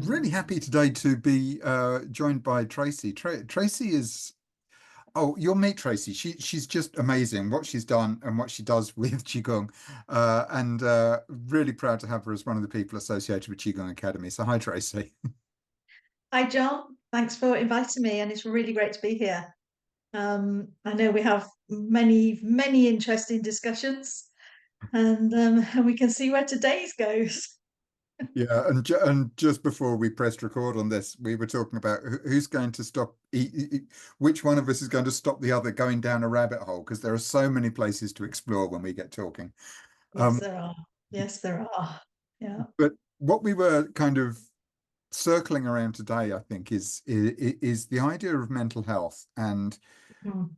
really happy today to be joined by Tracey. Tracey is, oh, you'll meet Tracey. She's just amazing what she's done and what she does with Qigong. And really proud to have her as one of the people associated with Qigong Academy. So hi, Tracey. Hi, John. Thanks for inviting me, and it's really great to be here. I know we have many interesting discussions, and we can see where today's goes. Yeah, and just before we pressed record on this, we were talking about who's going to stop, which one of us is going to stop the other going down a rabbit hole, because there are so many places to explore when we get talking. Yes, Um, there are. Yes, there are. Yeah. but what we were kind of circling around today, I think, is the idea of mental health and Mm.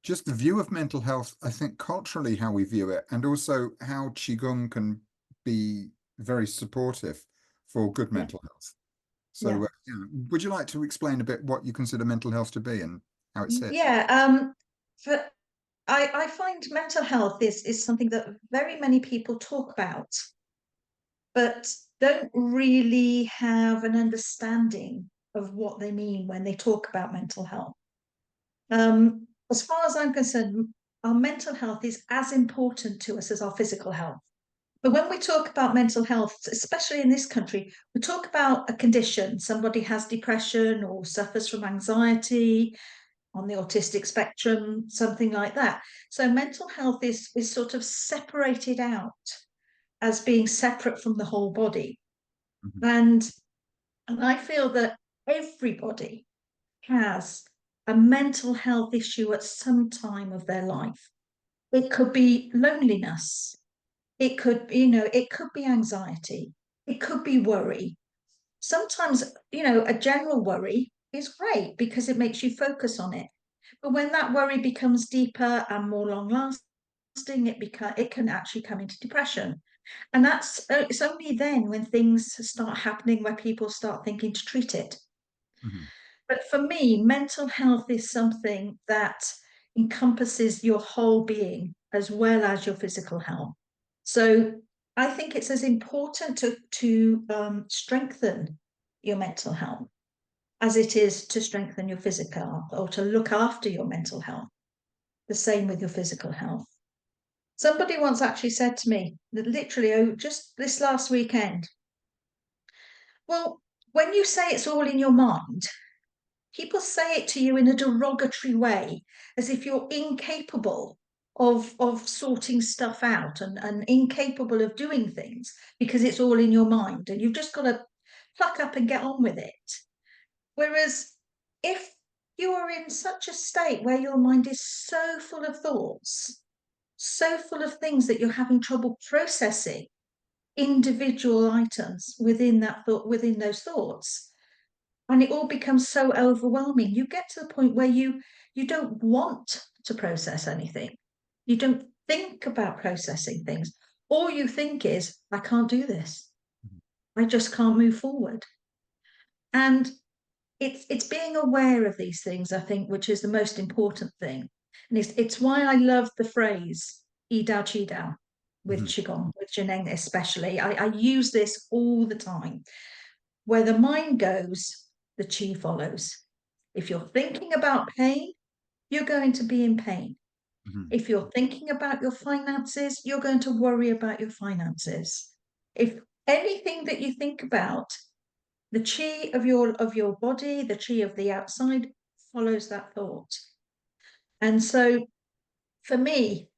just the view of mental health, I think culturally how we view it, and also how Qigong can be very supportive for good Yeah. mental health. So, Yeah. yeah, would you like to explain a bit what you consider mental health to be and how it sits? Yeah. For, I find mental health is something that very many people talk about, but don't really have an understanding of what they mean when they talk about mental health. As far as I'm concerned, our mental health is as important to us as our physical health. But when we talk about mental health, especially in this country, we talk about a condition. Somebody has depression or suffers from anxiety on the autistic spectrum, something like that. So mental health is sort of separated out as being separate from the whole body. Mhm. And, and I feel that everybody has a mental health issue at some time of their life. It could be loneliness. It could, it could be anxiety. It could be worry. Sometimes, a general worry is great because it makes you focus on it. But when that worry becomes deeper and more long lasting, it can actually come into depression. And it's only then when things start happening where people start thinking to treat it. Mhm. But for me, mental health is something that encompasses your whole being as well as your physical health. So I think it's as important to strengthen your mental health as it is to strengthen your physical health or to look after your mental health. The same with your physical health. Somebody once actually said to me that literally, oh, just this last weekend, well, when you say it's all in your mind, people say it to you in a derogatory way, as if you're incapable of sorting stuff out and incapable of doing things because it's all in your mind and you've just got to pluck up and get on with it. Whereas if you are in such a state where your mind is so full of thoughts, so full of things that you're having trouble processing individual items within that thought, within those thoughts, and it all becomes so overwhelming, you get to the point where you don't want to process anything. You don't think about processing things. All you think is, I can't do this. I just can't move forward. And it's being aware of these things, I think, which is the most important thing. And it's why I love the phrase "yi dao qi dao" with Mhm. qigong, with Zheneng especially. I use this all the time. Where the mind goes, the chi follows. If you're thinking about pain, you're going to be in pain. Mhm. If you're thinking about your finances, you're going to worry about your finances. If anything that you think about, the chi of your body, the chi of the outside follows that thought. And so for me,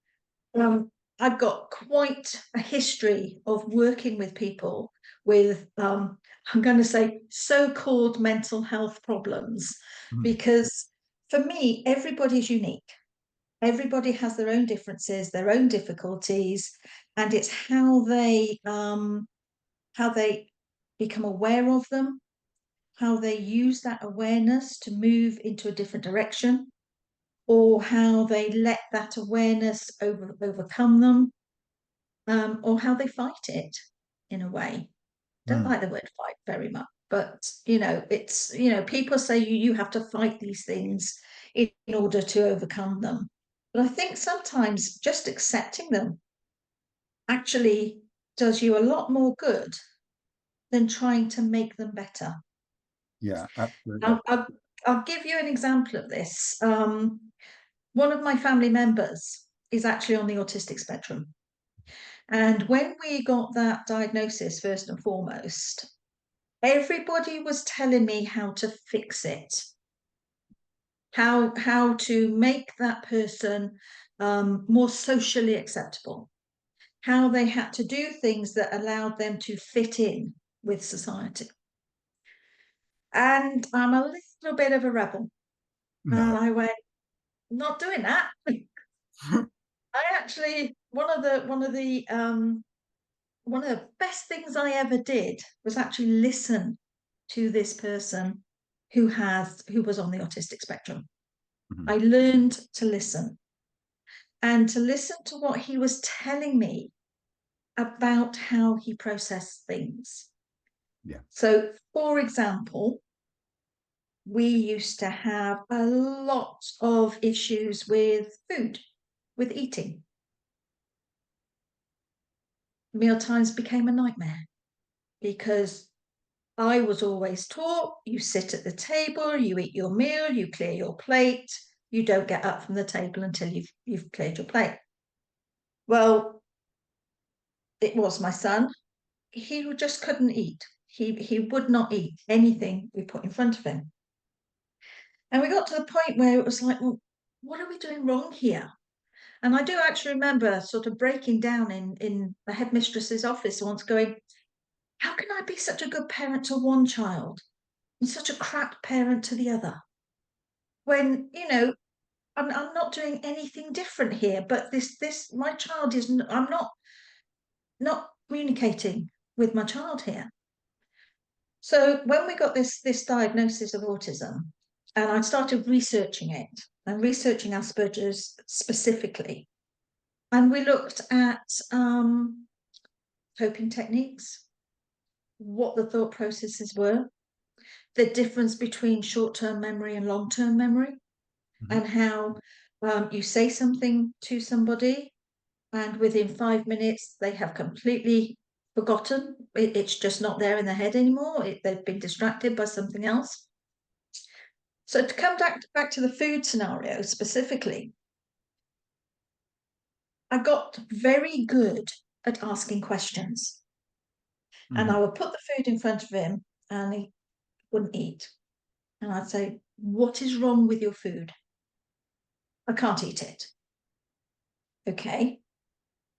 I've got quite a history of working with people with, I'm going to say, so called mental health problems, Mhm. because for me, everybody's unique. Everybody has their own differences, their own difficulties, and it's how they become aware of them, how they use that awareness to move into a different direction, or how they let that awareness overcome them, or how they fight it in a way. Don't Mhm. like the word fight very much, but it's people say you have to fight these things in order to overcome them. But I think sometimes just accepting them actually does you a lot more good than trying to make them better. Yeah, absolutely. I'll, I'll, I'll give you an example of this. One of my family members is actually on the autistic spectrum. And when we got that diagnosis, first and foremost, everybody was telling me how to fix it, how to make that person more socially acceptable, how they had to do things that allowed them to fit in with society. And I'm a little bit of a rebel. No. And I went, not doing that. I actually one of the best things I ever did was actually listen to this person who was on the autistic spectrum. Mhm. I learned to listen and to listen to what he was telling me about how he processed things. Yeah. So, for example, we used to have a lot of issues with food, with eating. Meal times became a nightmare because I was always taught you sit at the table, you eat your meal, you clear your plate, you don't get up from the table until you've cleared your plate. Well, it was my son. He just couldn't eat. He would not eat anything we put in front of him. And we got to the point where it was like, well, what are we doing wrong here? And I do actually remember sort of breaking down in the headmistress's office once going, how can I be such a good parent to one child and such a crap parent to the other? When, I'm not doing anything different here, but my child is, I'm not communicating with my child here. So when we got this diagnosis of autism, and I started researching it and researching Asperger's specifically, and we looked at coping techniques, what the thought processes were, the difference between short-term memory and long-term memory, Mhm. and how you say something to somebody, and within 5 minutes they have completely forgotten. It's just not there in their head anymore. They've been distracted by something else. So to come back to the food scenario specifically, I got very good at asking questions. And Mhm. I would put the food in front of him and he wouldn't eat. And I'd say, what is wrong with your food? I can't eat it. Okay.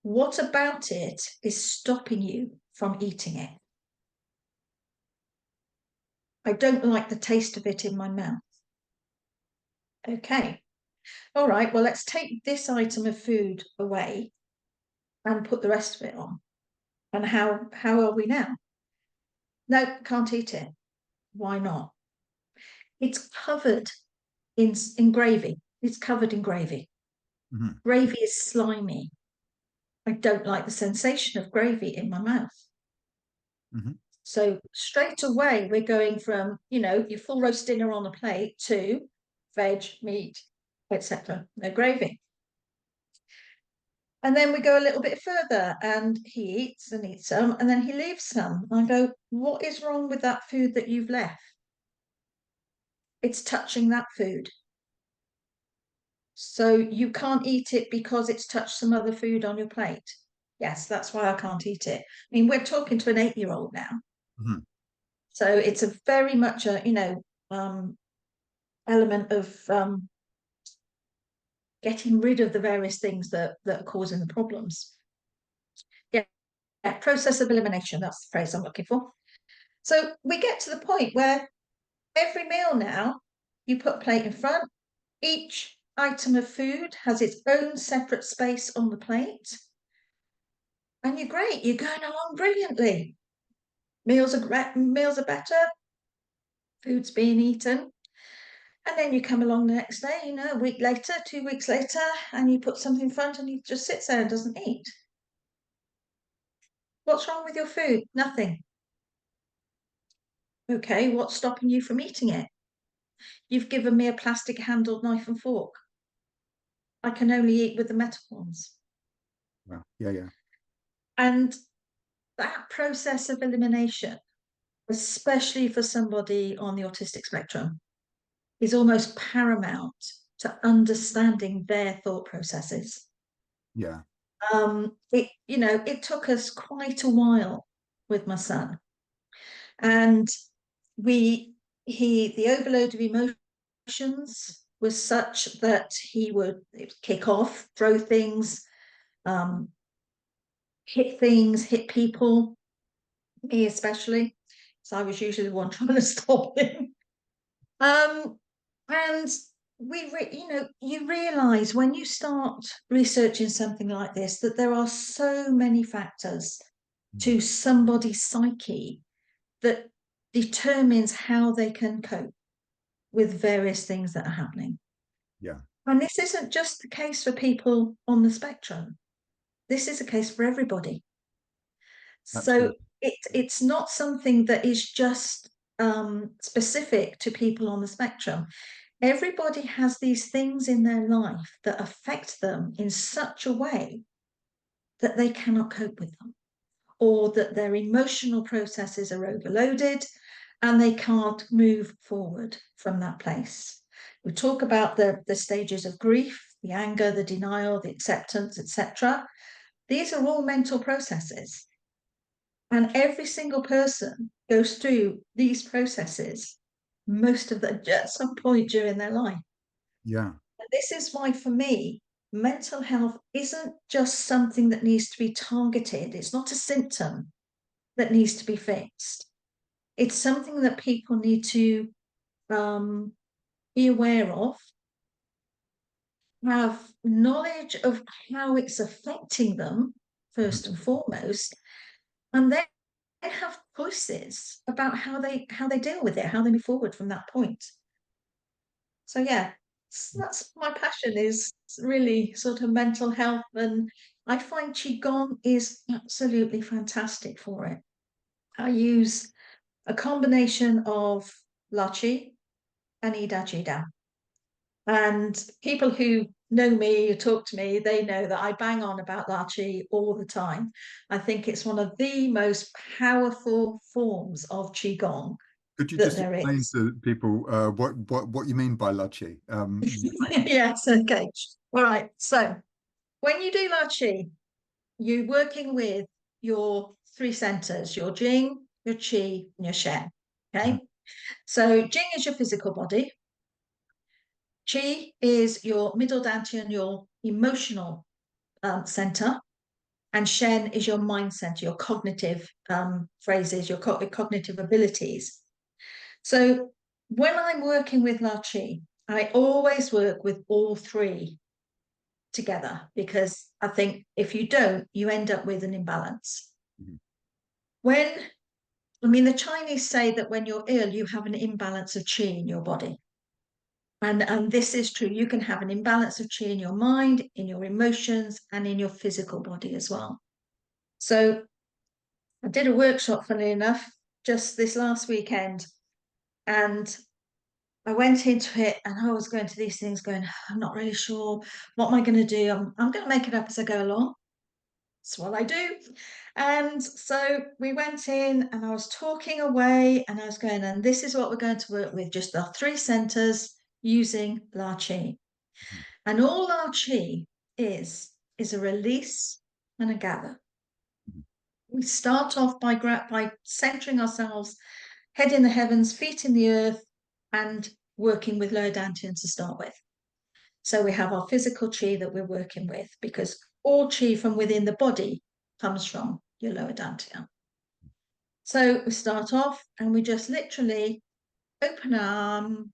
What about it is stopping you from eating it? I don't like the taste of it in my mouth. Okay. All right. Well, let's take this item of food away and put the rest of it on. And how are we now? No, can't eat it. Why not? It's covered in gravy. It's covered in gravy. Mhm. Gravy is slimy. I don't like the sensation of gravy in my mouth. Mhm. So straight away, we're going from, your full roast dinner on a plate to veg, meat, etc. No gravy. And then we go a little bit further and he eats and eats some and then he leaves some. I go, what is wrong with that food that you've left? It's touching that food. So you can't eat it because it's touched some other food on your plate. Yes, that's why I can't eat it. I mean, we're talking to an 8-year-old now. Mhm. So it's a very much a, element of getting rid of the various things that are causing the problems. Yeah, yeah, process of elimination, that's the phrase I'm looking for. So we get to the point where every meal now, you put a plate in front, each item of food has its own separate space on the plate, and you're great, you're going along brilliantly. Meals are better, food's being eaten. And then you come along the next day, a week later, 2 weeks later, and you put something in front and he just sits there and doesn't eat. What's wrong with your food? Nothing. Okay, what's stopping you from eating it? You've given me a plastic handled knife and fork. I can only eat with the metal ones. Wow. Yeah, yeah. And that process of elimination especially for somebody on the autistic spectrum, is almost paramount to understanding their thought processes. Yeah. It took us quite a while with my son, and the overload of emotions was such that he would kick off, throw things, um, hit things, hit people, me especially. So I was usually the one trying to stop him. Um, and you realize when you start researching something like this that there are so many factors Mm. to somebody's psyche that determines how they can cope with various things that are happening. Yeah. And this isn't just the case for people on the spectrum. This is a case for everybody. So Absolutely. it's not something that is just specific to people on the spectrum. Everybody has these things in their life that affect them in such a way that they cannot cope with them, or that their emotional processes are overloaded and they can't move forward from that place. We talk about the stages of grief, the anger, the denial, the acceptance, etc. These are all mental processes. And every single person goes through these processes most of them at some point during their life. Yeah. And this is why, for me, mental health isn't just something that needs to be targeted. It's not a symptom that needs to be fixed. It's something that people need to um, be aware of, have knowledge of how it's affecting them, Mhm. first and foremost, and then have choices about how they deal with it, how they move forward from that point. So yeah, that's my passion, is really sort of mental health, and I find qigong is absolutely fantastic for it. I use a combination of La Chi and Ida Chida. And people who know me, who talk to me, they know that I bang on about La Chi all the time. I think it's one of the most powerful forms of qigong Could you that just there explain is. to people what you mean by Lachi? Yes, okay. All right. So when you do La Chi, you're working with your three centers, your Jing, your Qi, and your Shen. Mhm. Okay. So Jing is your physical body. Qi is your middle dantian, your emotional center. And Shen is your mind center, your cognitive phrases, your cognitive abilities. So when I'm working with La Chi, I always work with all three together, because I think if you don't, you end up with an imbalance. Mhm. When, I mean, the Chinese say that when you're ill, you have an imbalance of qi in your body. And this is true. You can have an imbalance of qi in your mind, in your emotions, and in your physical body as well. So I did a workshop, funnily enough, just this last weekend, and I went into it and I was going to these things going, I'm not really sure what am I going to do. I'm going to make it up as I go along. That's what I do. And so we went in and I was talking away and I was going, and this is what we're going to work with, just our three centers using La Chi. Mhm. And all La Chi is a release and a gather. Mhm. We start off by centering ourselves, head in the heavens, feet in the earth, and working with lower dantian to start with. So we have our physical chi that we're working with, because all chi from within the body comes from your lower dantian. So we start off and we just literally open our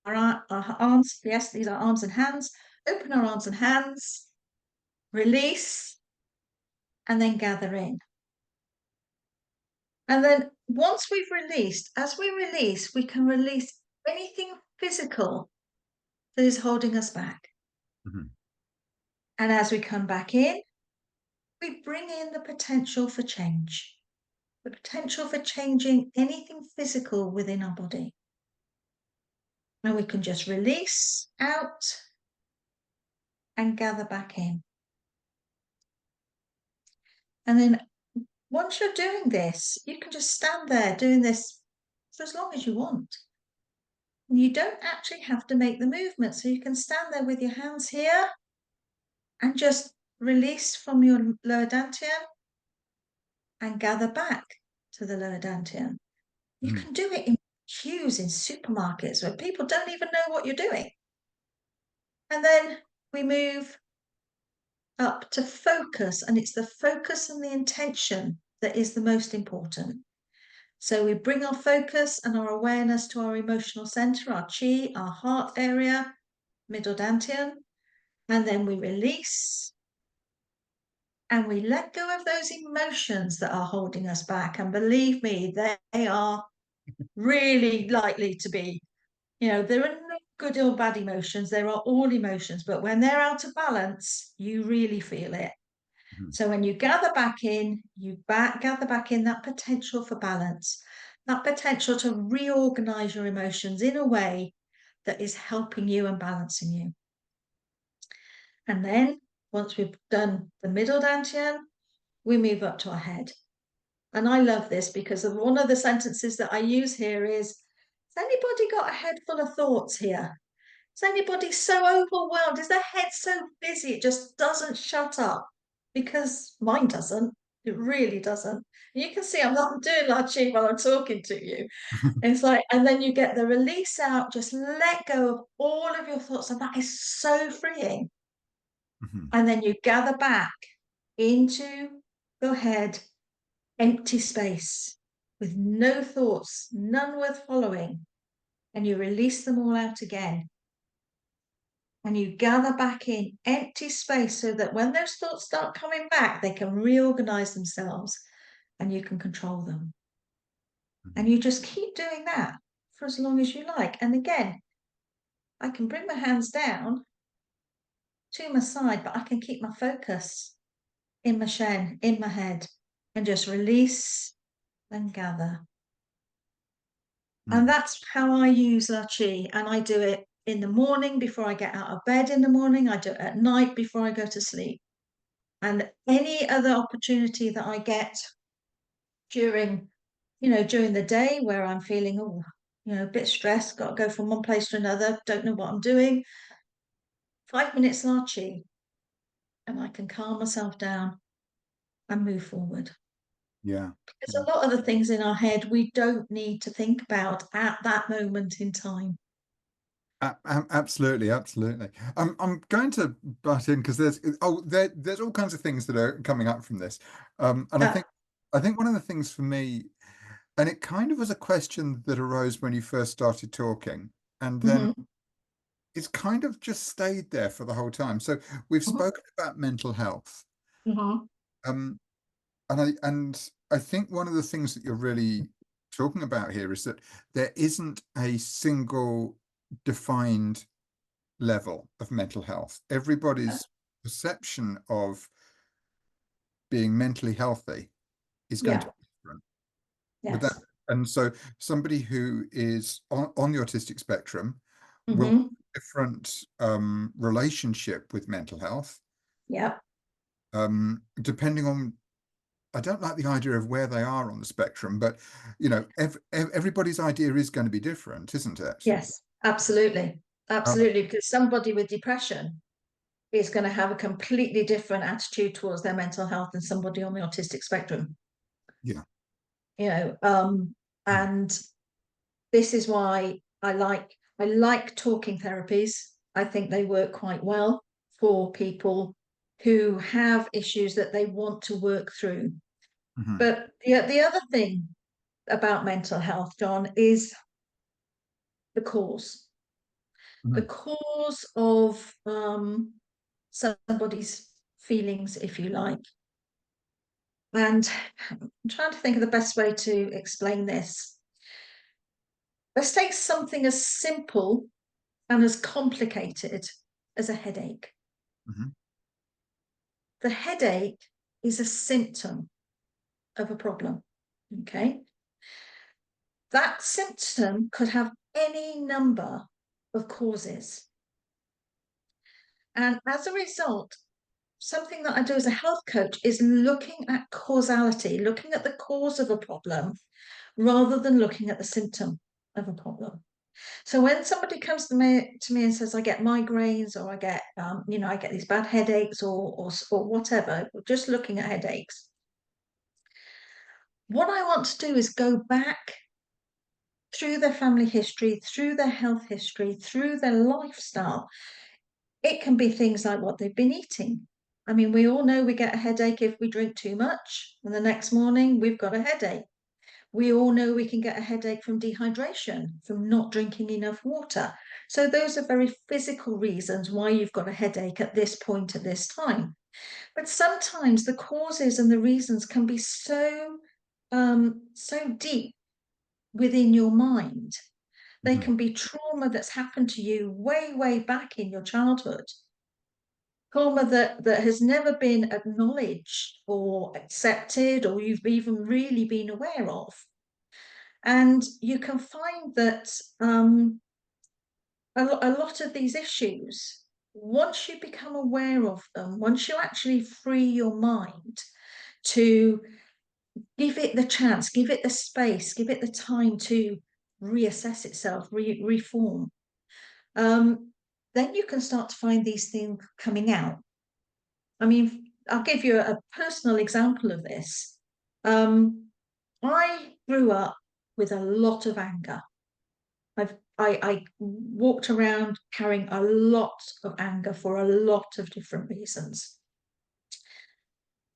arms. Yes, these are arms and hands. Open our arms and hands, release, and then gather in. And then once we've released, as we release, we can release anything physical that is holding us back. Mhm. And as we come back in, we bring in the potential for change, the potential for changing anything physical within our body. And we can just release out and gather back in. And then once you're doing this, you can just stand there doing this for as long as you want. You don't actually have to make the movement. So you can stand there with your hands here and just release from your lower dantian and gather back to the lower dantian. You Mm. can do it in queues in supermarkets where people don't even know what you're doing. And then we move up to focus, and it's the focus and the intention that is the most important. So we bring our focus and our awareness to our emotional center, our chi, our heart area, middle dantian, and then we release and we let go of those emotions that are holding us back. And believe me, they are really likely to be, there are no good or bad emotions. There are all emotions, but when they're out of balance, you really feel it. Mhm. So when you gather back in, gather back in that potential for balance, that potential to reorganize your emotions in a way that is helping you and balancing you. And then once we've done the middle dantian, we move up to our head. And I love this because one of the sentences that I use here is, has anybody got a head full of thoughts here? Is anybody so overwhelmed? Is their head so busy it just doesn't shut up? Because mine doesn't. It really doesn't. You can see I'm not doing La Chi while I'm talking to you. It's like, and then you get the release out, just let go of all of your thoughts. And that is so freeing. Mhm. And then you gather back into your head, empty space with no thoughts, none worth following. And you release them all out again. And you gather back in empty space so that when those thoughts start coming back, they can reorganize themselves and you can control them. And Mhm. you just keep doing that for as long as you like. And again, I can bring my hands down to my side, but I can keep my focus in my shen, in my head, and just release and gather. And Mm. that's how I use La Chi. And I do it in the morning before I get out of bed in the morning. I do it at night before I go to sleep. And any other opportunity that I get during, during the day where I'm feeling, a bit stressed, got to go from one place to another, don't know what I'm doing, 5 minutes La Chi, and I can calm myself down and move forward. Yeah. There's Yeah. a lot of the things in our head we don't need to think about at that moment in time. Absolutely, absolutely. I'm going to butt in because there's all kinds of things that are coming up from this. And Yeah. I think one of the things for me, and it kind of was a question that arose when you first started talking, and then Mm-hmm. it's kind of just stayed there for the whole time. So we've Mm-hmm. spoken about mental health. Mm-hmm. Um, and I think one of the things that you're really talking about here is that there isn't a single defined level of mental health. Everybody's perception of being mentally healthy is going to Yeah. be different. With that, Yes. and so somebody who is on the autistic spectrum will have Mm-hmm. a different relationship with mental health, Yeah. depending on, I don't like the idea of where they are on the spectrum, but everybody's idea is going to be different, isn't it? Yes. Absolutely. Uh, Absolutely. Because somebody with depression is going to have a completely different attitude towards their mental health than somebody on the autistic spectrum. yeah. You know, Mm. and this is why I like talking therapies. I think they work quite well for people who have issues that they want to work through. Mhm. But the other thing about mental health, John, is the cause. The Mhm. cause of somebody's feelings, if you like. And I'm trying to think of the best way to explain this. Let's take something as simple and as complicated as a headache. Mhm. The headache is a symptom of a problem. Okay. That symptom could have any number of causes. And as a result, something that I do as a health coach is looking at causality, looking at the cause of a problem rather than looking at the symptom of a problem. So when somebody comes to me and says, I get migraines or I get, I get these bad headaches or whatever, just looking at headaches, what I want to do is go back through their family history, through their health history, through their lifestyle. It can be things like what they've been eating. I mean, we all know we get a headache if we drink too much, and the next morning we've got a headache. We all know we can get a headache from dehydration, from not drinking enough water. So those are very physical reasons why you've got a headache at this point at this time. But sometimes the causes and the reasons can be so deep within your mind. They Mhm. can be trauma that's happened to you way, way back in your childhood. Trauma that has never been acknowledged or accepted, or you've even really been aware of. And you can find that a lot of these issues, once you become aware of them, once you actually free your mind to give it the chance, give it the space, give it the time to reassess itself, reform, then you can start to find these things coming out. I mean, I'll give you a personal example of this. I grew up with a lot of anger. I walked around carrying a lot of anger for a lot of different reasons.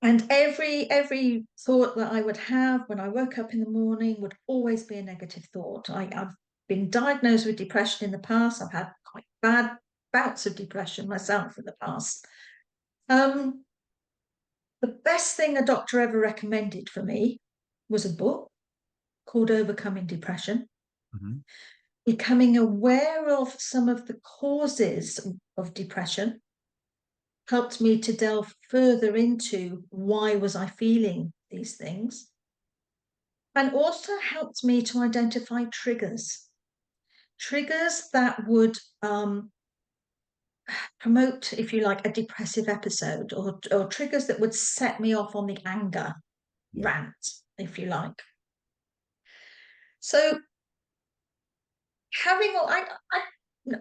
And every thought that I would have when I woke up in the morning would always be a negative thought. I've been diagnosed with depression in the past. I've had quite bad bouts of depression myself in the past. Um, the best thing a doctor ever recommended for me was a book called Overcoming Depression. Mhm. Becoming aware of some of the causes of depression helped me to delve further into why was I feeling these things, and also helped me to identify triggers that would promote, if you like, a depressive episode, or triggers that would set me off on the anger Yeah. rant, if you like. So having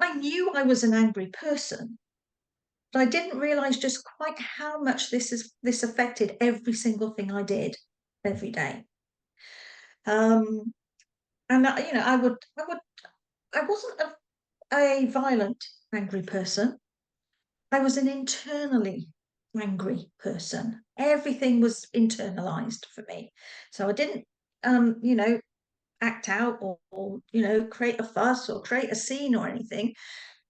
I knew I was an angry person, but I didn't realize just quite how much this affected every single thing I did every day. Um, and I wasn't a violent angry person. I was an internally angry person. Everything was internalized for me, so I didn't, act out or create a fuss or create a scene or anything.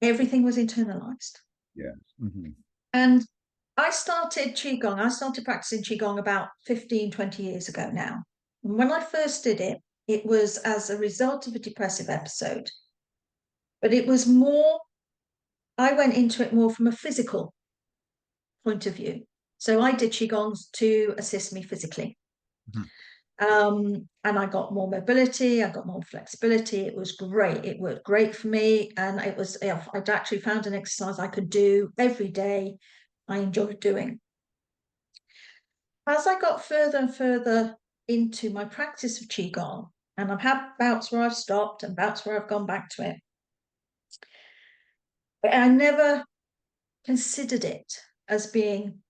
Everything was internalized. Yeah. Mhm. And I started Qigong, I started practicing Qigong about 15, 20 years ago now. And when I first did it, it was as a result of a depressive episode. But it was more, I went into it more from a physical point of view. So I did Qigongs to assist me physically. Mhm. And I got more mobility, I got more flexibility. It was great. It worked great for me. And I'd actually found an exercise I could do every day. I enjoyed doing. As I got further and further into my practice of Qigong, and I've had bouts where I've stopped and bouts where I've gone back to it, but I never considered it as being,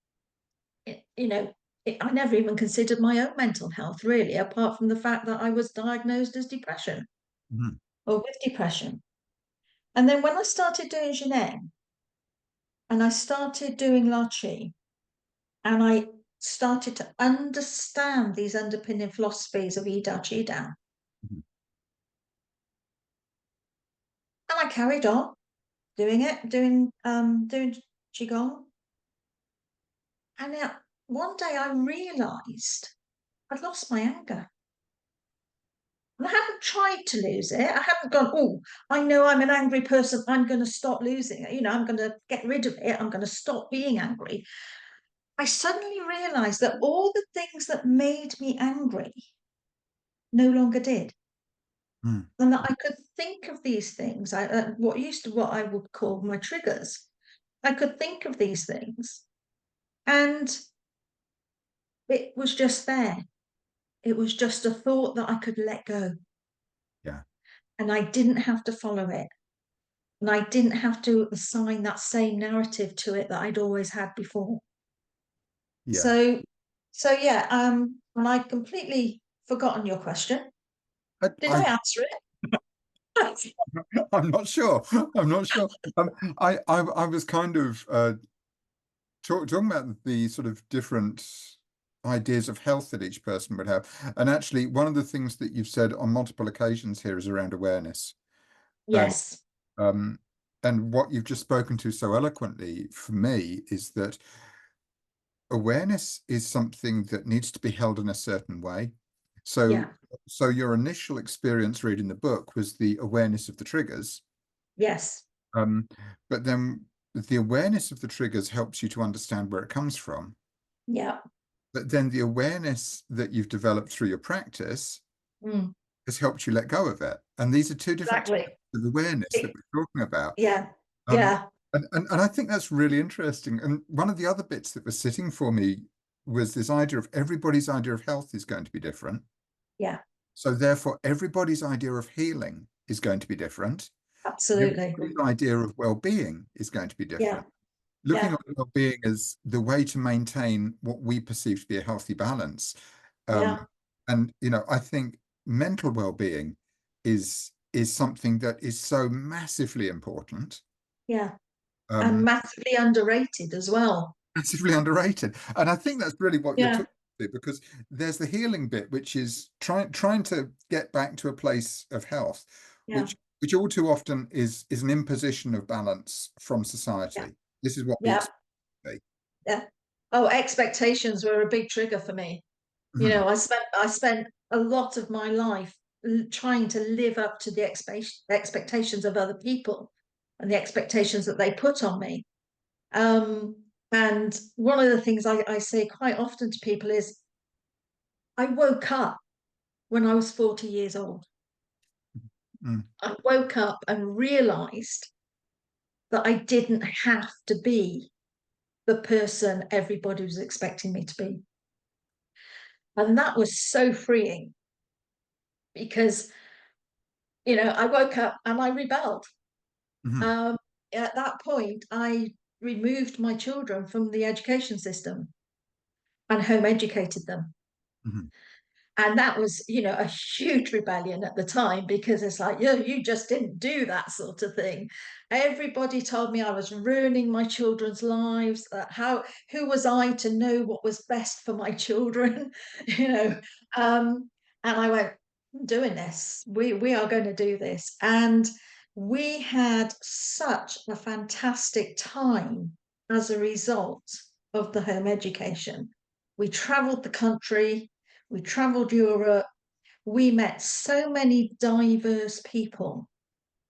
you know, I never even considered my own mental health really, apart from the fact that I was diagnosed as depression Mhm. or with depression. And then when I started doing Jinen and I started doing La Chi, and I started to understand these underpinning philosophies of Ida Chidan, Mhm. and I carried on doing it, doing qigong. And now one day I realised I'd lost my anger. And I hadn't tried to lose it. I hadn't gone, oh, I know I'm an angry person. I'm going to stop losing it. I'm going to get rid of it. I'm going to stop being angry. I suddenly realised that all the things that made me angry no longer did. Mhm. And that I could think of these things, what I would call my triggers. I could think of these things And it was just there. It was just a thought that I could let go. Yeah. And I didn't have to follow it. And I didn't have to assign that same narrative to it that I'd always had before. Yeah. So, so yeah, and I'd completely forgotten your question. I, Did I I answer it? I'm not sure. I'm not sure. I was kind of talking about the sort of different ideas of health that each person would have. And actually, one of the things that you've said on multiple occasions here is around awareness. And Yes. um, and what you've just spoken to so eloquently for me is that awareness is something that needs to be held in a certain way. So, Yeah. so your initial experience reading the book was the awareness of the triggers. Yes. Um, but then the awareness of the triggers helps you to understand where it comes from. Yeah. But then the awareness that you've developed through your practice Mm, has helped you let go of it. And these are two different exactly. types of awareness that It- we're talking about. yeah. Um, Yeah. and I think that's really interesting. And one of the other bits that was sitting for me was this idea of everybody's idea of health is going to be different. Yeah. So therefore, everybody's idea of healing is going to be different. Absolutely. Everybody's idea of well-being is going to be Yeah. different. Looking Yeah. at well-being as the way to maintain what we perceive to be a healthy balance. Um, Yeah. and I think mental well-being is something that is so massively important, Yeah. And um, massively underrated as well. massively underrated. And I think that's really what you're Yeah. talking about, because there's the healing bit, which is trying to get back to a place of health, Yeah. which all too often is an imposition of balance from Yeah. society. This is what we Yeah. expect. Yeah. Oh, expectations were a big trigger for me. You Mhm, know, I spent a lot of my life trying to live up to the expectations of other people and the expectations that they put on me. And one of the things I say quite often to people is I woke up when I was 40 years old. mm, I woke up and realized that I didn't have to be the person everybody was expecting me to be. And that was so freeing because, I woke up and I rebelled. mhm, Um, at that point, I removed my children from the education system and home educated them. mhm. And that was, a huge rebellion at the time because it's like, yeah, you just didn't do that sort of thing. Everybody told me I was ruining my children's lives. Who was I to know what was best for my children? you know, um, and I went, I'm doing this. We are going to do this. And we had such a fantastic time as a result of the home education. We traveled the country, we traveled Europe, we met so many diverse people.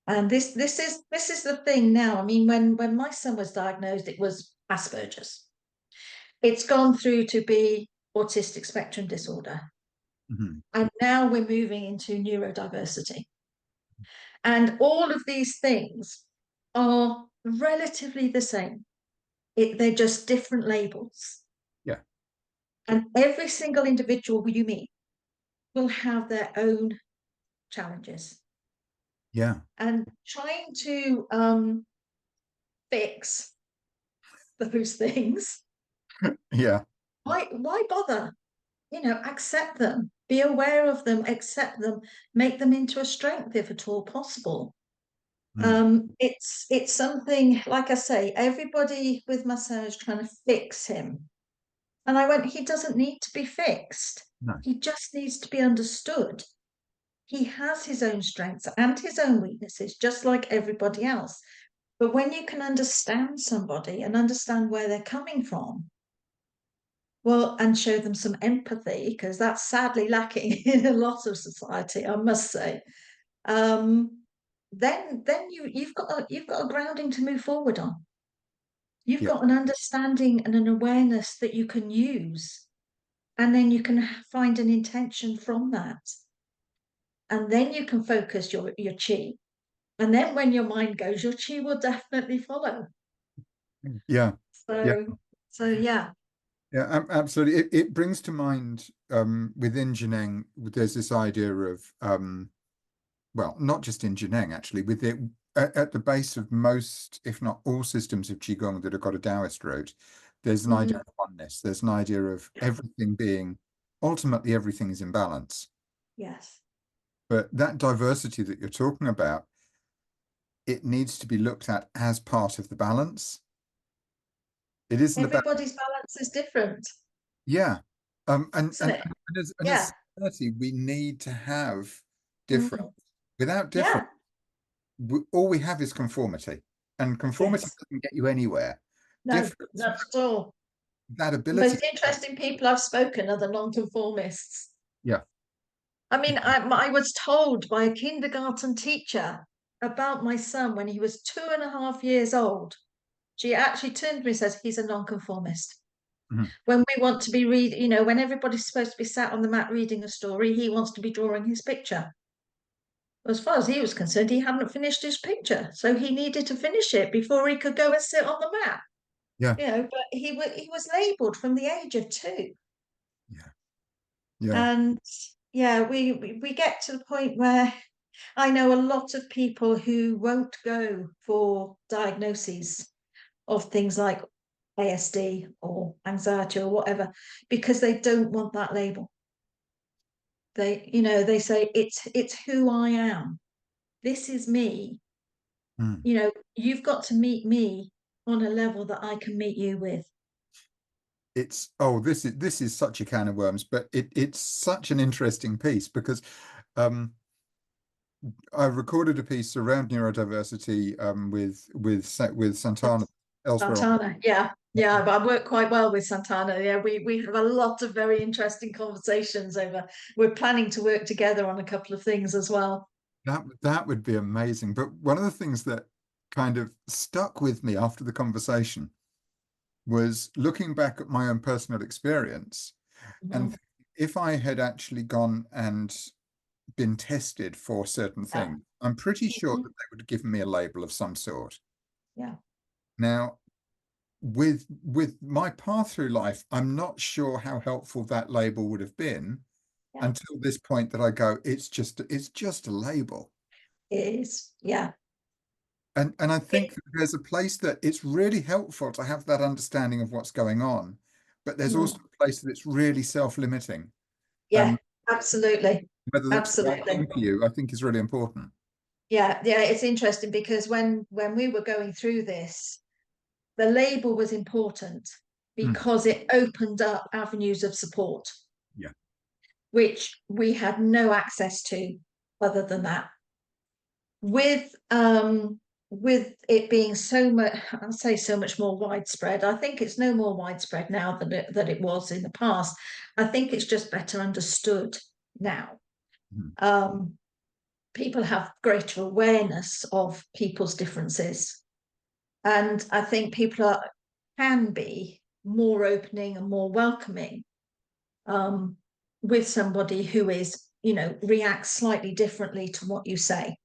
And this is the thing now. I mean, when my son was diagnosed, it was Asperger's. It's gone through to be autistic spectrum disorder. Mhm. And now we're moving into neurodiversity. And all of these things are relatively the same. They're just different labels. Yeah, And every single individual you meet will have their own challenges. yeah, And trying to fix those things, yeah. why bother? Accept them, be aware of them, accept them, make them into a strength if at all possible. Mm, It's something, like I say, everybody with massage trying to fix him. And I went, he doesn't need to be fixed. no, He just needs to be understood. He has his own strengths and his own weaknesses, just like everybody else. But when you can understand somebody and understand where they're coming from, well, and show them some empathy, because that's sadly lacking in a lot of society, I must say. Then you've got a grounding to move forward on. You've yeah, got an understanding and an awareness that you can use, and then you can find an intention from that, and then you can focus your chi. And then when your mind goes, your chi will definitely follow. yeah, yeah. So, so yeah. Yeah, absolutely. It brings to mind within Jineng, there's this idea of well, not just in Jineng actually, with it at the base of most, if not all, systems of Qigong that have got a Taoist root, there's an idea Mhm. of oneness. There's an idea of everything being ultimately everything is in balance. Yes. But that diversity that you're talking about, it needs to be looked at as part of the balance. It isn't about, Everybody's balance is different, yeah. isn't it? And Yeah. as society, we need to have difference. Mm. Without difference, Yeah. all we have is conformity, and conformity Yes. doesn't get you anywhere. No, Difference, not at all. that The ability. most interesting people I've spoken are the nonconformists. Yeah. I mean, I was told by a kindergarten teacher about my son when he was 2.5 years old. She actually turned to me and says, he's a nonconformist. Mhm. When we want to be when everybody's supposed to be sat on the mat reading a story, he wants to be drawing his picture. As far as he was concerned, he hadn't finished his picture. So he needed to finish it before he could go and sit on the mat. Yeah. But he was labeled from the age of 2. Yeah. Yeah. And yeah, we get to the point where I know a lot of people who won't go for diagnoses of things like ASD or anxiety or whatever because they don't want that label. They say it's who I am. This is me. Mm. You've got to meet me on a level that I can meet you with. It's this is such a can of worms, but it's such an interesting piece because um I recorded a piece around neurodiversity with Santana elsewhere on. Santana, yeah, yeah, but I work quite well with Santana. Yeah, we have a lot of very interesting conversations over. We're planning to work together on a couple of things as well. That would be amazing. But one of the things that kind of stuck with me after the conversation was looking back at my own personal experience and Mhm. if I had actually gone and been tested for certain Yeah. things, I'm pretty sure Mhm. that they would have given me a label of some sort. Yeah. Now, with my path through life, I'm not sure how helpful that label would have been Yeah. until this point that I go, it's just a label. It is. Yeah. And I think that there's a place that it's really helpful to have that understanding of what's going on, but there's also Mhm. a place that it's really self-limiting. Yeah. And Absolutely. whether that's the right Absolutely. thing for you, I think is really important. Yeah. Yeah. It's interesting because when we were going through this, the label was important Mm. because it opened up avenues of support, Yeah. which we had no access to other than that. With it being so much, I'll say so much more widespread. I think it's no more widespread now than it was in the past. I think it's just better understood now. Mm. Um, People have greater awareness of people's differences, and I think can be more opening and more welcoming um, with somebody who reacts slightly differently to what you say.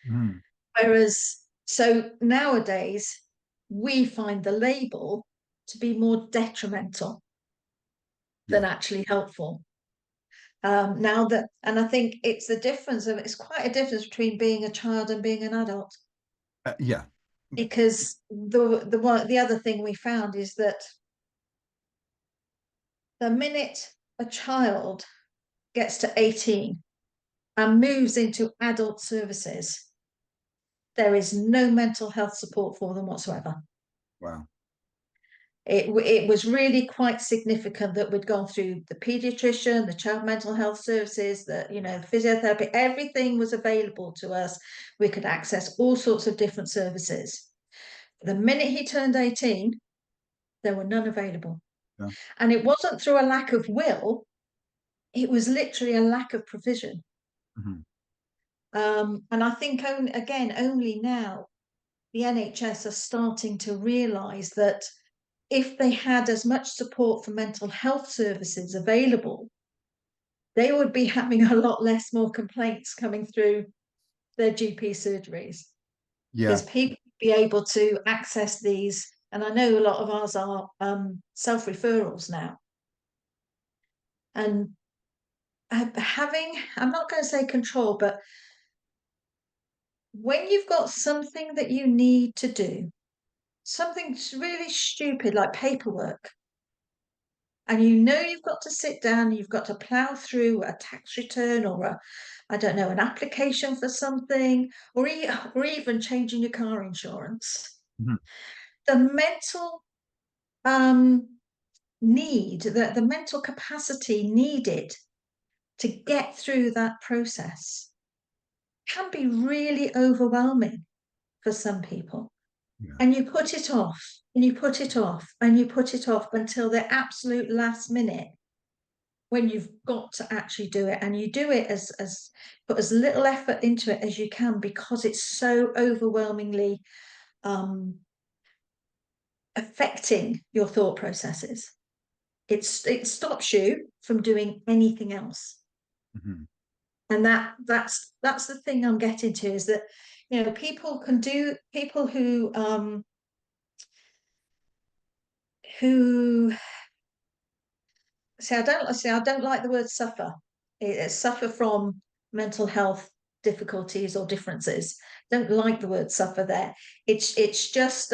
Mm. Whereas, so nowadays, we find the label to be more detrimental than Yeah. actually helpful. And I think it's quite a difference between being a child and being an adult. Yeah. Because the other thing we found is that the minute a child gets to 18 and moves into adult services, there is no mental health support for them whatsoever. Wow. It was really quite significant that we'd gone through the pediatrician, the child mental health services, the physiotherapy, everything was available to us. We could access all sorts of different services. The minute he turned 18, there were none available. Yeah. And it wasn't through a lack of will, it was literally a lack of provision. Mhm. And I think, only now the NHS are starting to realise that if they had as much support for mental health services available, they would be having a lot less more complaints coming through their GP surgeries Yeah. because people would be able to access these And I know a lot of ours are self-referrals now. And having, I'm not going to say control, but when you've got something that you need to do, something really stupid like paperwork, and you know you've got to sit down, you've got to plow through a tax return or I don't know, an application for something, or even changing your car insurance. Mhm. The mental um, need, the mental capacity needed to get through that process can be really overwhelming for some people. Yeah. And you put it off, and you put it off, and you put it off until the absolute last minute when you've got to actually do it. And you do it as put as little effort into it as you can, because it's so overwhelmingly um, affecting your thought processes. It stops you from doing anything else. Mhm. And that's the thing I'm getting to, is that, you know, people who see, I don't like the word suffer. Suffer from mental health difficulties or differences. Don't like the word suffer there. It's just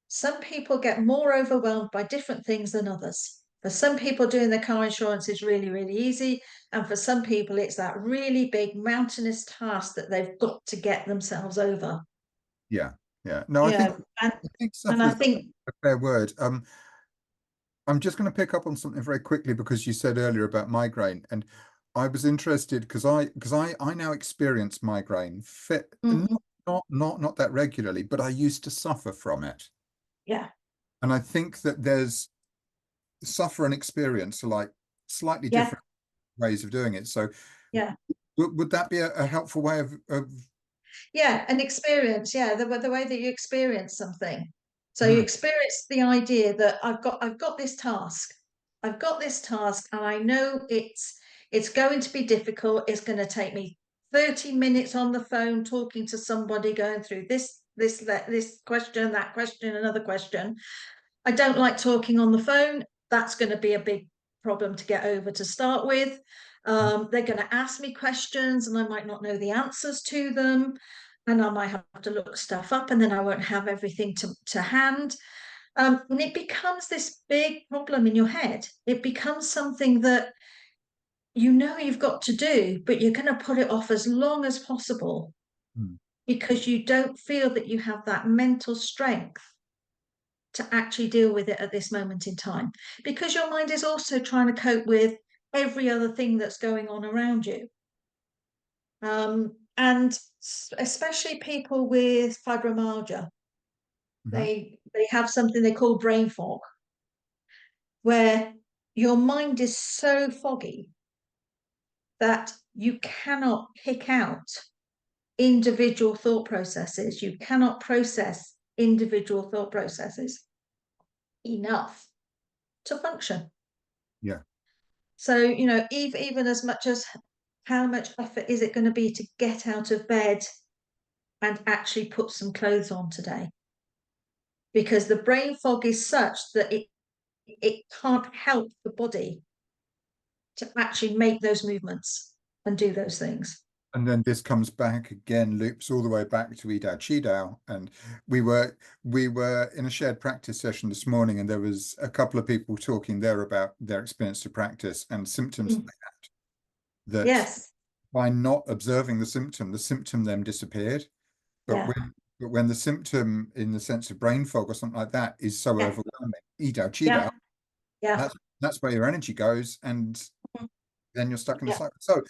some people get more overwhelmed by different things than others. For some people, doing their car insurance is really, really easy. And for some people, it's that really big mountainous task that they've got to get themselves over. Yeah. Yeah. No, You know, I think and suffer I is think, a fair word. I'm just going to pick up on something very quickly because you said earlier about migraine, and I was interested because I now experience migraine fit mm, not that regularly, but I used to suffer from it. yeah, And I think that there's suffer and experience are like slightly yeah, different ways of doing it. So yeah. would that be a helpful way of Yeah, an experience. Yeah, the way that you experience something. So you Mhm. experience the idea that I've got this task. I've got this task, and I know it's going to be difficult. It's going to take me 30 minutes on the phone talking to somebody, going through this question, that question, another question. I don't like talking on the phone. That's going to be a big problem to get over to start with. They're going to ask me questions, and I might not know the answers to them. And I might have to look stuff up, and then I won't have everything to hand. And it becomes this big problem in your head. It becomes something that you know you've got to do, but you're going to put it off as long as possible, Mm. because you don't feel that you have that mental strength to actually deal with it at this moment in time, because your mind is also trying to cope with every other thing that's going on around you. And especially people with fibromyalgia, Mhm. they have something they call brain fog, where your mind is so foggy that you cannot pick out individual thought processes. You cannot process individual thought processes enough to function. Yeah. So, you know, even as much as, how much effort is it going to be to get out of bed and actually put some clothes on today? Because the brain fog is such that it can't help the body to actually make those movements and do those things. And then this comes back again, loops all the way back to Idao Chidao. And we were in a shared practice session this morning, and there was a couple of people talking there about their experience to practice and symptoms Mm. that Yes. by not observing the symptom then disappeared. But Yeah. when the symptom in the sense of brain fog or something like that is so Yeah. overwhelming, Idao Chidao, Yeah. Yeah. that's where your energy goes, and Mm. then you're stuck in the Yeah. cycle. So,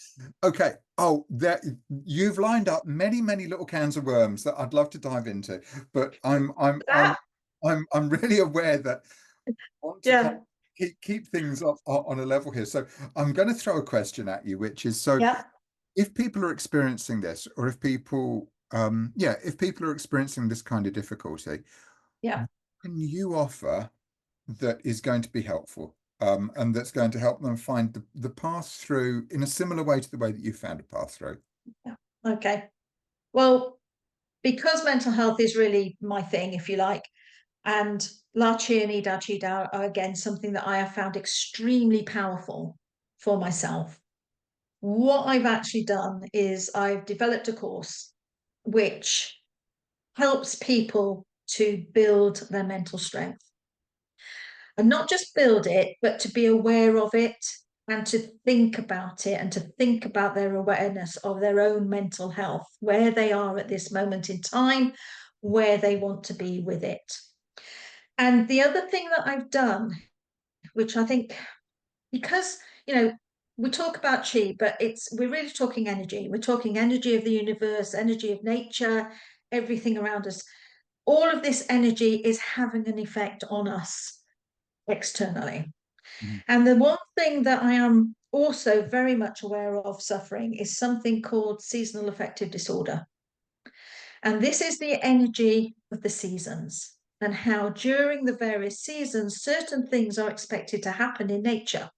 okay. Oh, there you've lined up many, many little cans of worms that I'd love to dive into, but That. I'm really aware that I want to kind Yeah. of keep things up on a level here. So I'm going to throw a question at you, which is so Yeah. if people are experiencing this, or if people yeah, if people are experiencing this kind of difficulty, Yeah. what can you offer that is going to be helpful, and that's going to help them find the path through in a similar way to the way that you found a path through. Yeah. Okay. Well, because mental health is really my thing, if you like, And La Chi and Ida Chi Da are again something that I have found extremely powerful for myself. What I've actually done is I've developed a course which helps people to build their mental strength. And not just build it, but to be aware of it and to think about it and to think about their awareness of their own mental health, where they are at this moment in time, where they want to be with it. And the other thing that I've done, which I think, because, we talk about chi, but we're really talking energy. We're talking energy of the universe, energy of nature, everything around us. All of this energy is having an effect on us externally. Mhm. And the one thing that I am also very much aware of suffering is something called seasonal affective disorder. And this is the energy of the seasons and how during the various seasons, certain things are expected to happen in nature.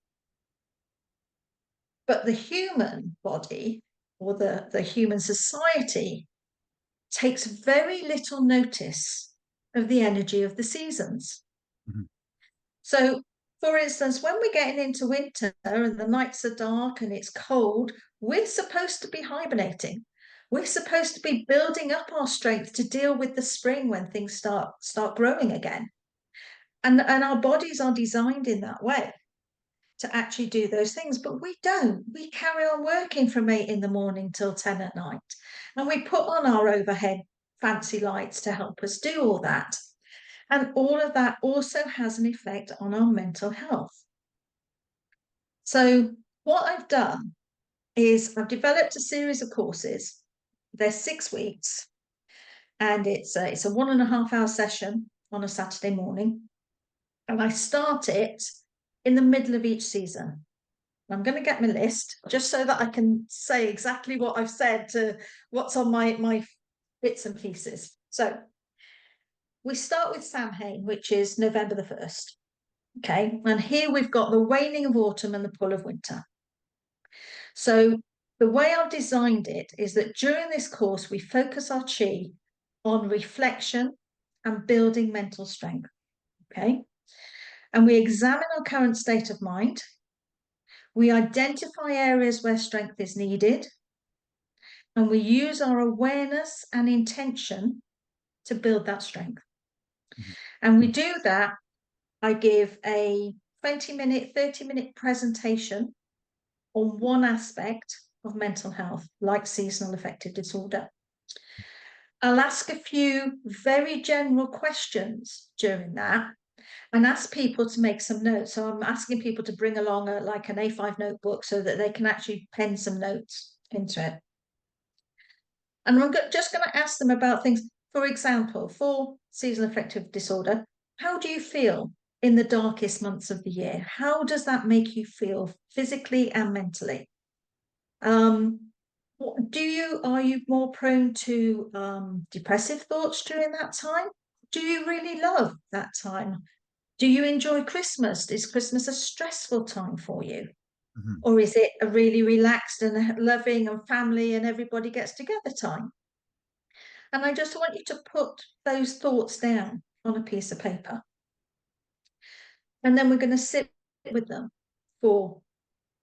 But the human body or the human society takes very little notice of the energy of the seasons. Mhm. So, for instance, when we're getting into winter and the nights are dark and it's cold, we're supposed to be hibernating. We're supposed to be building up our strength to deal with the spring when things start growing again. And our bodies are designed in that way to actually do those things, but we don't. We carry on working from 8 in the morning till 10 at night. And we put on our overhead fancy lights to help us do all that. And all of that also has an effect on our mental health. So, what I've done is I've developed a series of courses. They're 6 weeks, and it's a 1.5 hour session on a Saturday morning. And I start it in the middle of each season. I'm going to get my list just so that I can say exactly what I've said to what's on my bits and pieces. So we start with Samhain, which is November the 1st. Okay, and here we've got the waning of autumn and the pull of winter. So the way I've designed it is that during this course, we focus our chi on reflection and building mental strength. Okay, and we examine our current state of mind. We identify areas where strength is needed, and we use our awareness and intention to build that strength. Mhm. And we do that. I give a 20-minute, 30-minute presentation on one aspect of mental health, like seasonal affective disorder. I'll ask a few very general questions during that and ask people to make some notes. So I'm asking people to bring along like an A5 notebook so that they can actually pen some notes into it. And I'm just going to ask them about things. For example, for seasonal affective disorder, how do you feel in the darkest months of the year? How does that make you feel physically and mentally? Are you more prone to depressive thoughts during that time? Do you really love that time? Do you enjoy Christmas? Is Christmas a stressful time for you? Mhm. Or is it a really relaxed and loving and family and everybody gets together time? And I just want you to put those thoughts down on a piece of paper. And then we're going to sit with them for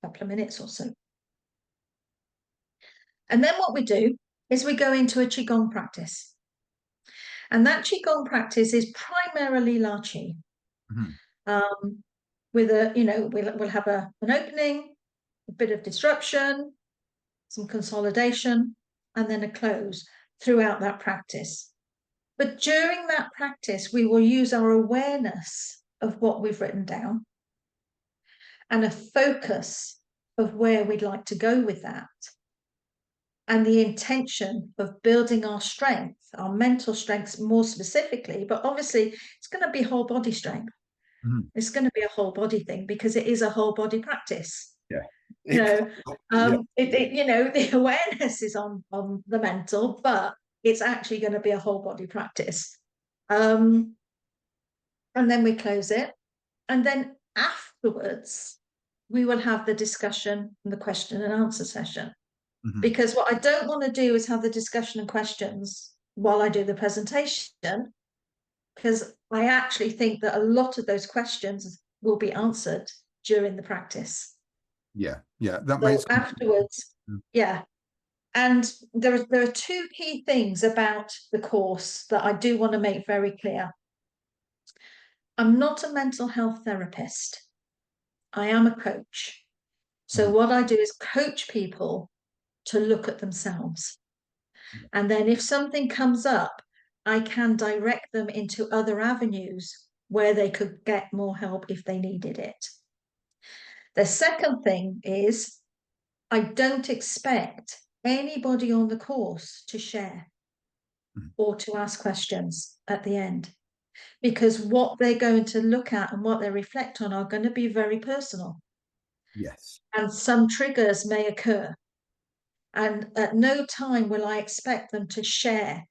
a couple of minutes or so. And then what we do is we go into a Qigong practice. And that Qigong practice is primarily La Chi. Mhm. With we'll have an opening, a bit of disruption, some consolidation, and then a close throughout that practice. But during that practice, we will use our awareness of what we've written down and a focus of where we'd like to go with that. And the intention of building our strength, our mental strengths more specifically, but obviously it's going to be whole body strength. Mhm. It's going to be a whole body thing because it is a whole body practice. Yeah. You It, know, yeah. the awareness is on the mental, but it's actually going to be a whole body practice. And then we close it. And then afterwards, we will have the discussion and the question and answer session. Mhm. Because what I don't want to do is have the discussion and questions while I do the presentation, because I actually think that a lot of those questions will be answered during the practice. Yeah, yeah, that So makes complete afterwards, sense. yeah. And there are two key things about the course that I do want to make very clear. I'm not a mental health therapist. I am a coach. So Mhm. what I do is coach people to look at themselves. And then if something comes up, I can direct them into other avenues where they could get more help if they needed it. The second thing is I don't expect anybody on the course to share Mhm. or to ask questions at the end, because what they're going to look at and what they reflect on are going to be very personal. Yes. And some triggers may occur. And at no time will I expect them to share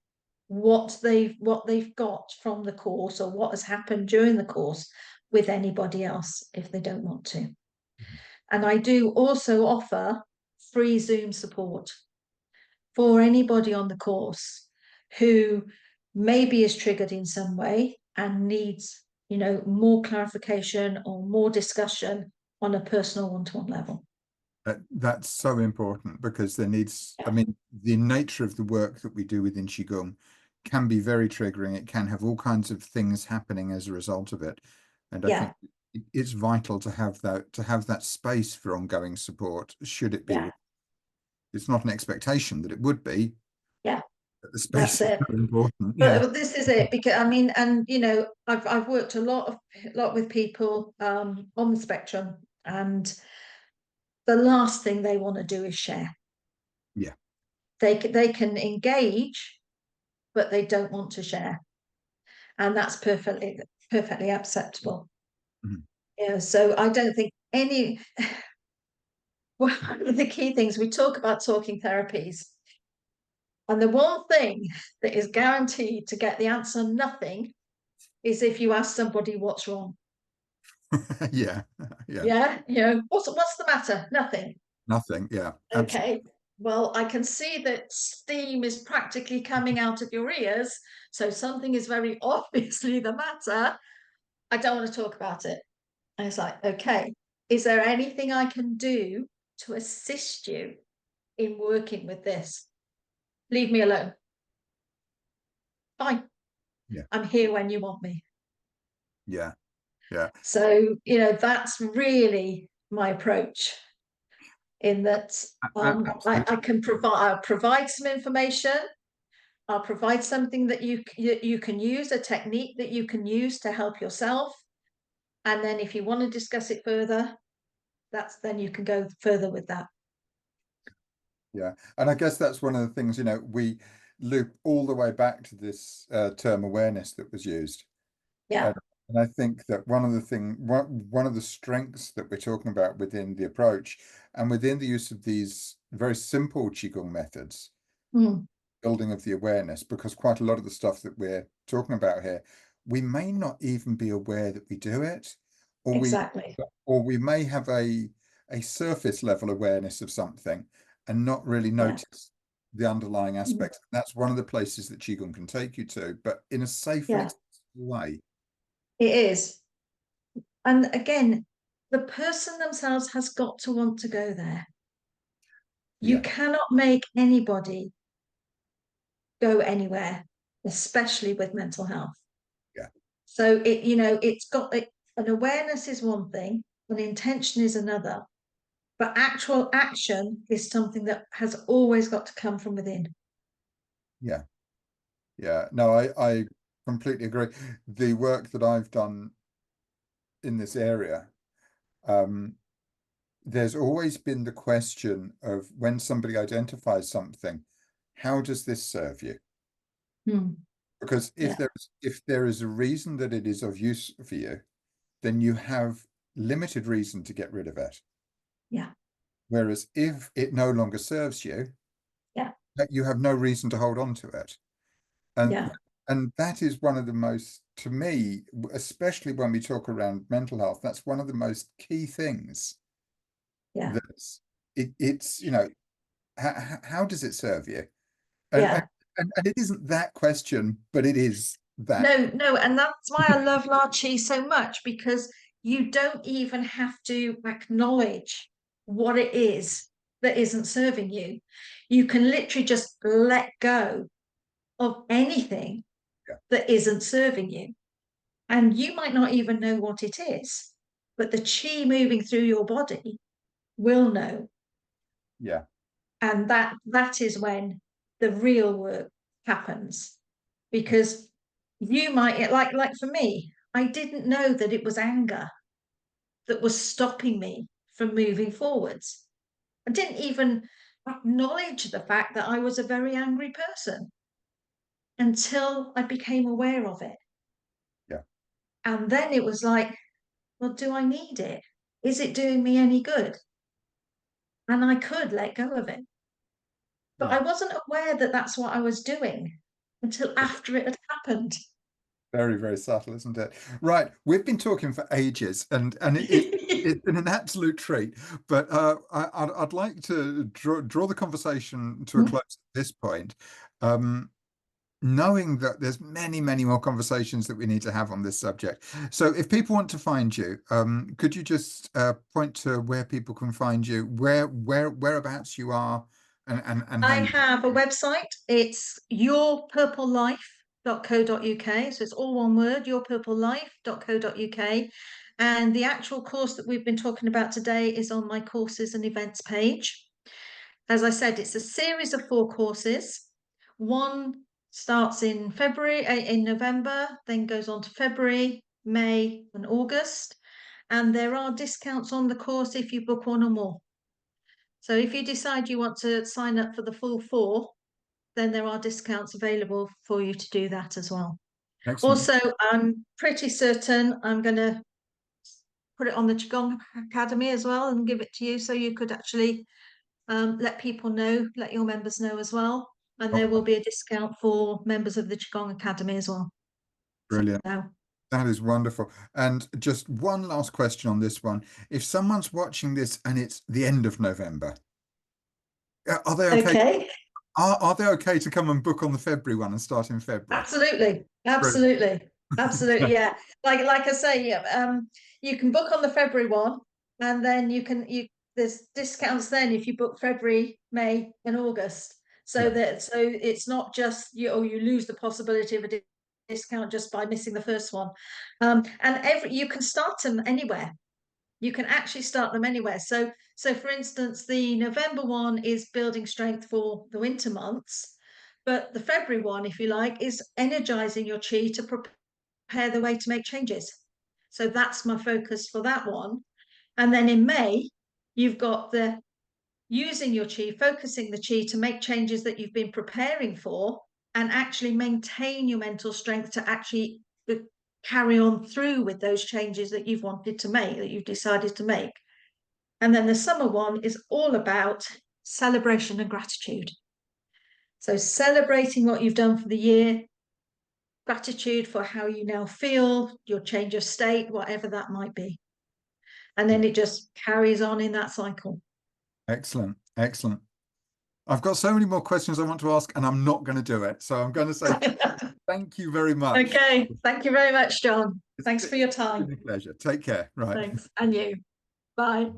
what they've got from the course or what has happened during the course with anybody else if they don't want to. Mhm. And I do also offer free Zoom support for anybody on the course who maybe is triggered in some way and needs, more clarification or more discussion on a personal one-to-one level. That's so important because there needs, I Yeah, mean, the nature of the work that we do within Qigong can be very triggering. It can have all kinds of things happening as a result of it. And I yeah, think it's vital to have that space for ongoing support, should it be. yeah, It's not an expectation that it would be, yeah. but the space That's is it. very important. Yeah. But this is it, because I mean, and I've worked a lot with people on the spectrum, and the last thing they want to do is share. Yeah. They can engage, but they don't want to share, and that's perfectly acceptable. Mhm. Yeah, so I don't think any. One of the key things we talk about talking therapies, and the one thing that is guaranteed to get the answer nothing is if you ask somebody what's wrong. Yeah. Yeah. Yeah, what's the matter? Nothing. Nothing. Yeah. Absolutely. Okay. Well, I can see that steam is practically coming out of your ears, so something is very obviously the matter. I don't want to talk about it. And it's like, okay, is there anything I can do to assist you in working with this? Leave me alone. Fine. Yeah. I'm here when you want me. Yeah. Yeah. So, that's really my approach, in that I Absolutely. can provide some information. I'll provide something that you can use, a technique that you can use to help yourself. And then if you want to discuss it further, then you can go further with that. Yeah. And I guess that's one of the things, we loop all the way back to this term awareness that was used. Yeah. And, and I think that one of the strengths that we're talking about within the approach and within the use of these very simple Qigong methods, Mm, building of the awareness, because quite a lot of the stuff that we're talking about here, we may not even be aware that we do it, or exactly. we may have a surface level awareness of something and not really Yeah. notice the underlying Mm, aspects. That's one of the places that Qigong can take you to, but in a safe and yeah, accessible way. it is. And again, the person themselves has got to want to go there. You Yeah, cannot make anybody go anywhere, especially with mental health. yeah, So an awareness is one thing, an intention is another, but actual action is something that has always got to come from within. yeah, yeah. No, I completely agree. The work that I've done in this area, um, there's always been the question of when somebody identifies something, how does this serve you? Hmm. Because Yeah, if there is a reason that it is of use for you, then you have limited reason to get rid of it. yeah, Whereas if it no longer serves you, yeah, that you have no reason to hold on to it. And yeah, that is one of the most, to me, especially when we talk around mental health, that's one of the most key things yeah, that it's, how does it serve you? And, and yeah, and it isn't that question, but it is. that. No, no, and that's why I love La Chi so much, because you don't even have to acknowledge what it is that isn't serving you. You can literally just let go of anything Yeah, that isn't serving you. And you might not even know what it is, but the chi moving through your body will know. yeah, And that is when the real work happens. Because you might, like for me, I didn't know that it was anger that was stopping me from moving forwards. I didn't even acknowledge the fact that I was a very angry person until I became aware of it. yeah, And then it was like, well, do I need it? Is it doing me any good? And I could let go of it. But yeah. I wasn't aware that that's what I was doing until after it had happened. Very, very subtle, isn't it? Right. We've been talking for ages, and it's been an absolute treat. But I'd like to draw the conversation to a close at this point. Um, Knowing that there's many, many more conversations that we need to have on this subject. So if people want to find you, could you just point to where people can find you, whereabouts you are, and how I you. have a website. It's yourpurplelife.co.uk. So it's all one word, yourpurplelife.co.uk. And the actual course that we've been talking about today is on my courses and events page. As I said, it's a series of 4 courses. One starts in November, then goes on to February, May, and August. And there are discounts on the course if you book one or more. So if you decide you want to sign up for the full 4, then there are discounts available for you to do that as well. Excellent. Also, I'm pretty certain I'm going to put it on the Qigong Academy as well and give it to you so you could actually let people know, let your members know as well. And there will Oh, be a discount for members of the Qigong Academy as well. So, brilliant. That is wonderful. And just one last question on this one. If someone's watching this and it's the end of November, are they okay? okay. Are they okay to come and book on the February one and start in February? Absolutely, Brilliant. absolutely, absolutely. Yeah, like I say, yeah. You can book on the February one, and then you there's discounts then if you book February, May, and August. Yeah. So it's not just you lose the possibility of a discount just by missing the first one. And you can start them anywhere. You can actually start them anywhere. So for instance, the November one is building strength for the winter months, but the February one, if you like, is energizing your chi to prepare the way to make changes. So that's my focus for that one. And then in May, you've got the using your chi, focusing the chi to make changes that you've been preparing for and actually maintain your mental strength to actually carry on through with those changes that you've wanted to make, that you've decided to make. And then the summer one is all about celebration and gratitude. So celebrating what you've done for the year, gratitude for how you now feel, your change of state, whatever that might be. And Yeah. then it just carries on in that cycle. Excellent. Excellent. I've got so many more questions I want to ask, and I'm not going to do it. So I'm going to say thank you very much. Okay. Thank you very much, John. It's Thanks for your been time. a pleasure. Take care. Right. Thanks. And you. Bye.